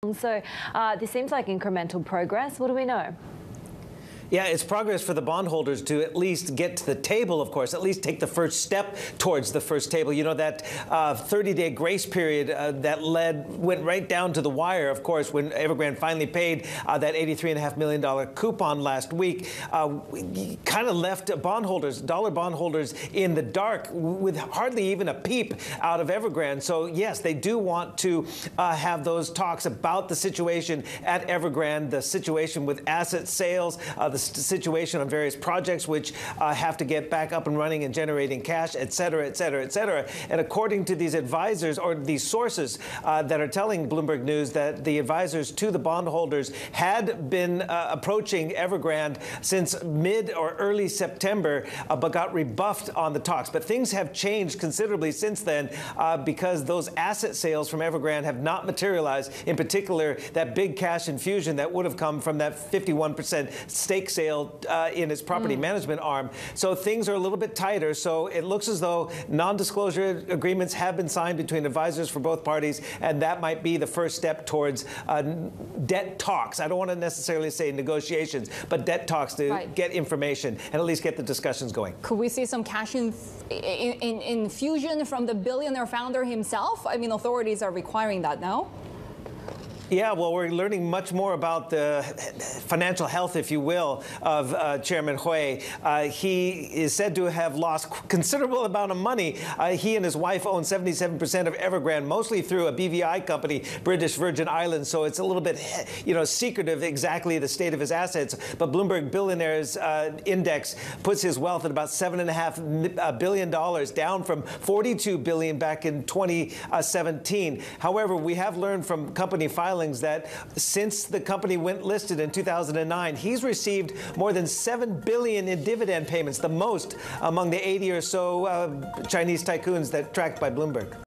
So this seems like incremental progress. What do we know? Yeah, it's progress for the bondholders to at least get to the table, of course, at least take the first step towards the first table. You know, that 30-day grace period that went right down to the wire, of course, when Evergrande finally paid that $83.5 million coupon last week, kind of left bondholders, dollar bondholders, in the dark with hardly even a peep out of Evergrande. So, yes, they do want to have those talks about the situation at Evergrande, the situation with asset sales, the situation on various projects which have to get back up and running and generating cash, et cetera, et cetera, et cetera. And according to these advisors, or these sources that are telling Bloomberg News, that the advisors to the bondholders had been approaching Evergrande since mid or early September, but got rebuffed on the talks. But things have changed considerably since then because those asset sales from Evergrande have not materialized, in particular that big cash infusion that would have come from that 51% stake sale in its property management arm. So things are a little bit tighter. So it looks as though non-disclosure agreements have been signed between advisors for both parties, and that might be the first step towards debt talks. I don't want to necessarily say negotiations, but debt talks to get information and at least get the discussions going. Could we see some cash infusion from the billionaire founder himself? I mean, authorities are requiring that now. Yeah, well, we're learning much more about the financial health, if you will, of Chairman Hui. He is said to have lost considerable amount of money. He and his wife own 77% of Evergrande, mostly through a BVI company, British Virgin Islands. So it's a little bit, secretive exactly the state of his assets. But Bloomberg Billionaires Index puts his wealth at about $7.5 billion, down from $42 billion back in 2017. However, we have learned from company filings that since the company went listed in 2009, he's received more than $7 billion in dividend payments, the most among the 80 or so Chinese tycoons that tracked by Bloomberg.